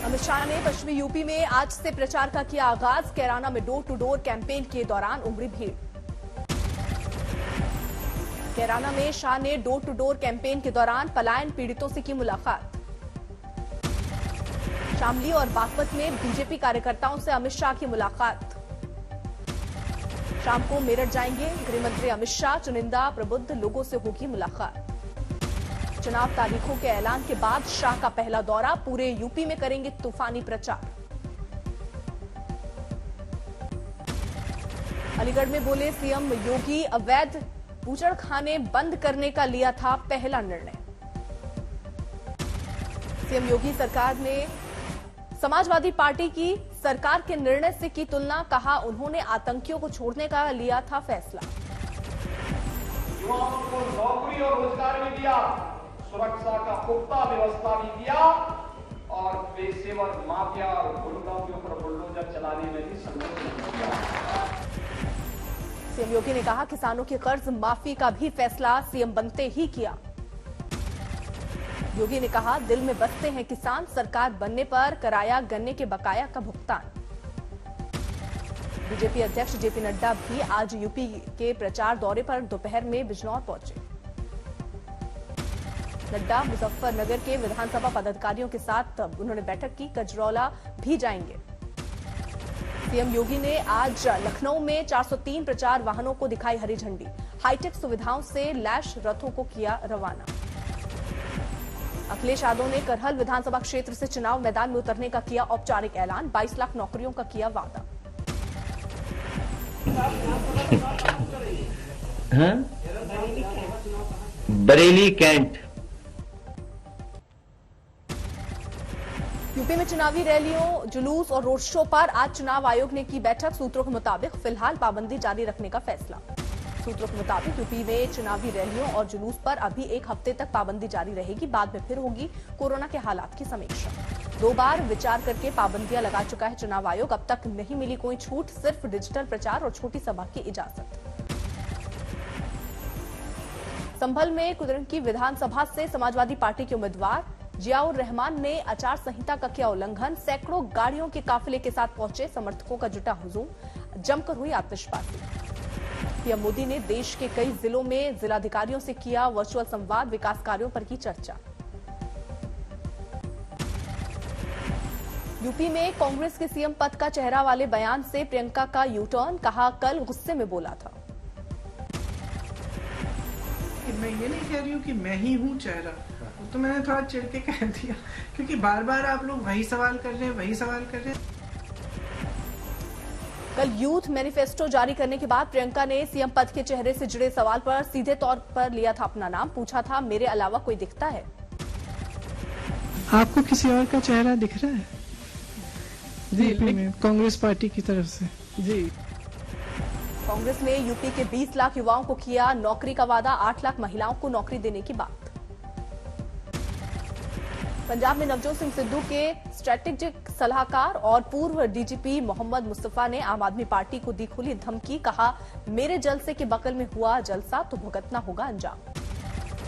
अमित शाह ने पश्चिमी यूपी में आज से प्रचार का किया आगाज। कैराना में डोर टू डोर कैंपेन के दौरान उमड़ी भीड़। कैराना में शाह ने डोर टू डोर कैंपेन के दौरान पलायन पीड़ितों से की मुलाकात। शामली और बागपत में बीजेपी कार्यकर्ताओं से अमित शाह की मुलाकात। शाम को मेरठ जाएंगे गृह मंत्री अमित शाह। चुनिंदा प्रबुद्ध लोगों से होगी मुलाकात। चुनाव तारीखों के ऐलान के बाद शाह का पहला दौरा। पूरे यूपी में करेंगे तूफानी प्रचार। अलीगढ़ में बोले सीएम योगी, अवैध बूचड़खाने बंद करने का लिया था पहला निर्णय। सीएम योगी सरकार ने समाजवादी पार्टी की सरकार के निर्णय से की तुलना। कहा उन्होंने आतंकियों को छोड़ने का लिया था फैसला। युवाओं को नौकरी और रोजगार भी दिया, सुरक्षा का पुख्ता व्यवस्था भी किया और पेशेवर माफिया और गुंडों के ऊपर बुलडोजर चलाने में भी संघर्ष किया। सीएम योगी ने कहा किसानों के कर्ज माफी का भी फैसला सीएम बनते ही किया। योगी ने कहा दिल में बसते हैं किसान, सरकार बनने पर कराया गन्ने के बकाया का भुगतान। बीजेपी अध्यक्ष जेपी नड्डा भी आज यूपी के प्रचार दौरे पर दोपहर में बिजनौर पहुंचे। नड्डा मुजफ्फरनगर के विधानसभा पदाधिकारियों के साथ उन्होंने बैठक की। कजरौला भी जाएंगे। सीएम योगी ने आज लखनऊ में 403 प्रचार वाहनों को दिखाई हरी झंडी। हाईटेक सुविधाओं से लैश रथों को किया रवाना। अखिलेश यादव ने करहल विधानसभा क्षेत्र से चुनाव मैदान में उतरने का किया औपचारिक ऐलान। 22 लाख नौकरियों का किया वादा। बरेली कैंट। यूपी में चुनावी रैलियों, जुलूस और रोड शो पर आज चुनाव आयोग ने की बैठक। सूत्रों के मुताबिक फिलहाल पाबंदी जारी रखने का फैसला। सूत्रों के मुताबिक यूपी में चुनावी रैलियों और जुलूस पर अभी एक हफ्ते तक पाबंदी जारी रहेगी। बाद में फिर होगी कोरोना के हालात की समीक्षा। 2 बार विचार करके पाबंदियां लगा चुका है चुनाव आयोग। अब तक नहीं मिली कोई छूट, सिर्फ डिजिटल प्रचार और छोटी सभा की इजाजत। संभल में कुदरती विधानसभा से समाजवादी पार्टी के उम्मीदवार जियाउर रहमान ने आचार संहिता का किया उल्लंघन। सैकड़ों गाड़ियों के काफिले के साथ पहुंचे। समर्थकों का जुटा हुजूम। जमकर हुई आतिशबाजी। पीएम मोदी ने देश के कई जिलों में जिलाधिकारियों से किया वर्चुअल संवाद। विकास कार्यों पर की चर्चा। यूपी में कांग्रेस के सीएम पद का चेहरा वाले बयान से प्रियंका का यू टर्न। कहा कल गुस्से में बोला था। मैं ये नहीं कह रही हूँ कि मैं ही हूँ चेहरा, तो मैंने थोड़ा चिढ़ के कह दिया क्योंकि बार बार आप लोग वही सवाल कर रहे हैं। कल यूथ मैनिफेस्टो जारी करने के बाद प्रियंका ने सीएम पद के चेहरे से जुड़े सवाल पर सीधे तौर पर लिया था अपना नाम। पूछा था मेरे अलावा कोई दिखता है? आपको किसी और का चेहरा दिख रहा है? यूपी में कांग्रेस पार्टी की तरफ से जी। कांग्रेस ने यूपी के 20 लाख युवाओं को किया नौकरी का वादा। 8 लाख महिलाओं को नौकरी देने की बात। पंजाब में नवजोत सिंह सिद्धू के स्ट्रेटेजिक सलाहकार और पूर्व डीजीपी मोहम्मद मुस्तफा ने आम आदमी पार्टी को दी खुली धमकी। कहा मेरे जलसे के बगल में हुआ जलसा तो भुगतना होगा अंजाम।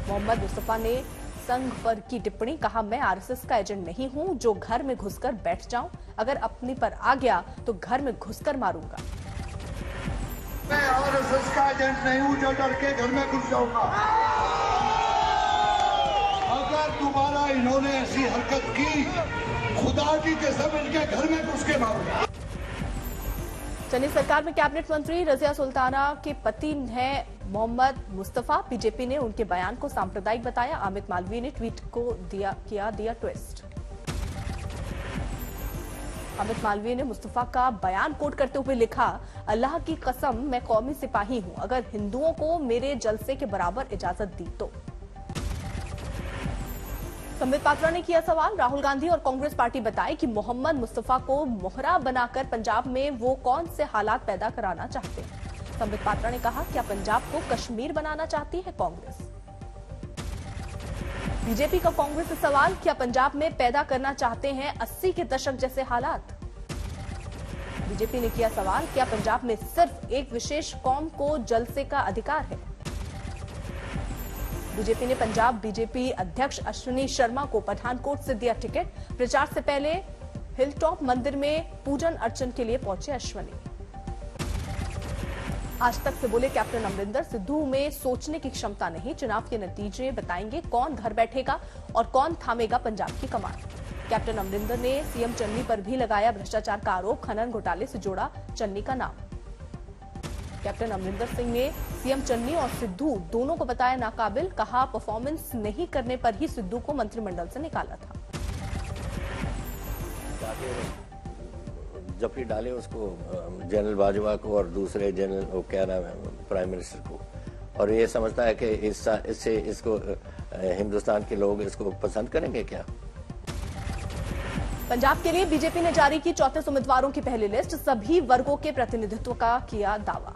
मोहम्मद मुस्तफा ने संघ पर की टिप्पणी। कहा मैं आरएसएस का एजेंट नहीं हूं जो घर में घुसकर बैठ जाऊं। अगर अपने पर आ गया तो घर में घुसकर मारूंगा। मैं आरएसएस का एजेंट नहीं हूं जो डर के घर में घुस जाऊंगा। अगर दोबारा इन्होंने ऐसी हरकत की, खुदा की कसम इनके घर में घुस के मारूंगा। चंडीगढ़ सरकार में कैबिनेट मंत्री रजिया सुल्ताना के पति हैं मोहम्मद मुस्तफा। बीजेपी ने उनके बयान को सांप्रदायिक बताया। अमित मालवीय ने ट्वीट को दिया ट्विस्ट। अमित मालवीय ने मुस्तफा का बयान कोट करते हुए लिखा अल्लाह की कसम मैं कौमी सिपाही हूं। अगर हिंदुओं को मेरे जलसे के बराबर इजाजत दी तो। संबित पात्रा ने किया सवाल। राहुल गांधी और कांग्रेस पार्टी बताए कि मोहम्मद मुस्तफा को मोहरा बनाकर पंजाब में वो कौन से हालात पैदा कराना चाहते हैं। संबित पात्रा ने कहा क्या पंजाब को कश्मीर बनाना चाहती है कांग्रेस? बीजेपी का कांग्रेस से सवाल। क्या पंजाब में पैदा करना चाहते हैं 80 के दशक जैसे हालात? बीजेपी ने किया सवाल। क्या पंजाब में सिर्फ एक विशेष कौम को जलसे का अधिकार है? बीजेपी ने पंजाब बीजेपी अध्यक्ष अश्विनी शर्मा को पठानकोट से दिया टिकट। प्रचार से पहले हिलटॉप मंदिर में पूजन अर्चन के लिए पहुंचे अश्वनी। आज तक से बोले कैप्टन अमरिंदर, सिद्धू में सोचने की क्षमता नहीं, चुनाव के नतीजे बताएंगे कौन घर बैठेगा और कौन थामेगा पंजाब की कमान। कैप्टन अमरिंदर ने सीएम चन्नी पर भी लगाया भ्रष्टाचार का आरोप, खनन घोटाले से जोड़ा चन्नी का नाम। कैप्टन अमरिंदर सिंह ने सीएम चन्नी और सिद्धू दोनों को बताया नाकाबिल, कहा परफॉर्मेंस नहीं करने पर ही सिद्धू को मंत्रिमंडल से निकाला था। जब भी डाले उसको जनरल बाजवा को और दूसरे जनरल वो क्या नाम है प्राइम मिनिस्टर को, और ये समझता है कि इससे इसको हिंदुस्तान के लोग इसको पसंद करेंगे क्या। पंजाब के लिए बीजेपी ने जारी की 34 उम्मीदवारों की पहली लिस्ट, सभी वर्गों के प्रतिनिधित्व का किया दावा।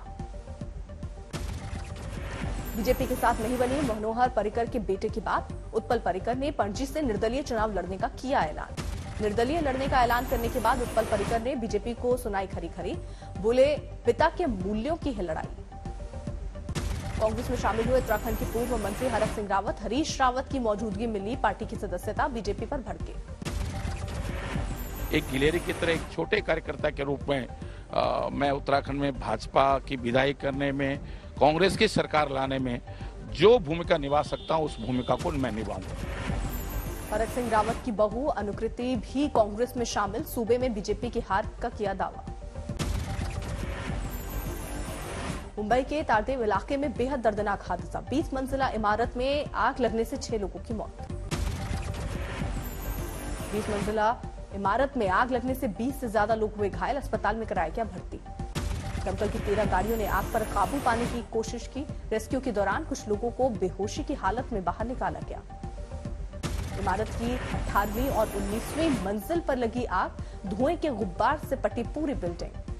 बीजेपी के साथ नहीं बनी मनोहर पर्रिकर के बेटे की बात, उत्पल पर्रिकर ने पणजी से निर्दलीय चुनाव लड़ने का किया ऐलान। निर्दलीय लड़ने का ऐलान करने के बाद उत्पल पर्रिकर ने बीजेपी को सुनाई खरी खरी, बोले पिता के मूल्यों की है लड़ाई। कांग्रेस में शामिल हुए उत्तराखंड के पूर्व मंत्री हरक सिंह रावत, हरीश रावत की मौजूदगी मिली पार्टी की सदस्यता, बीजेपी पर भड़के। एक गिलेरी की तरह एक छोटे कार्यकर्ता के रूप में मैं उत्तराखंड में भाजपा की विदाई करने में, कांग्रेस की सरकार लाने में जो भूमिका निभा सकता हूं उस भूमिका को मैं निभाऊंगा। हरक सिंह रावत की बहू अनुकृति भी कांग्रेस में शामिल, सूबे में बीजेपी की हार का किया दावा। मुंबई के तारदेव इलाके में बेहद दर्दनाक हादसा, 20 मंजिला इमारत में आग लगने से 6 लोगों की मौत। 20 मंजिला इमारत में आग लगने से 20 से ज्यादा लोग हुए घायल, अस्पताल में कराया गया भर्ती। दमकल की 13 गाड़ियों ने आग पर काबू पाने की कोशिश की, रेस्क्यू के दौरान कुछ लोगों को बेहोशी की हालत में बाहर निकाला गया। इमारत की 18वीं और 19वीं मंजिल पर लगी आग, धुएं के गुब्बार से पटी पूरी बिल्डिंग।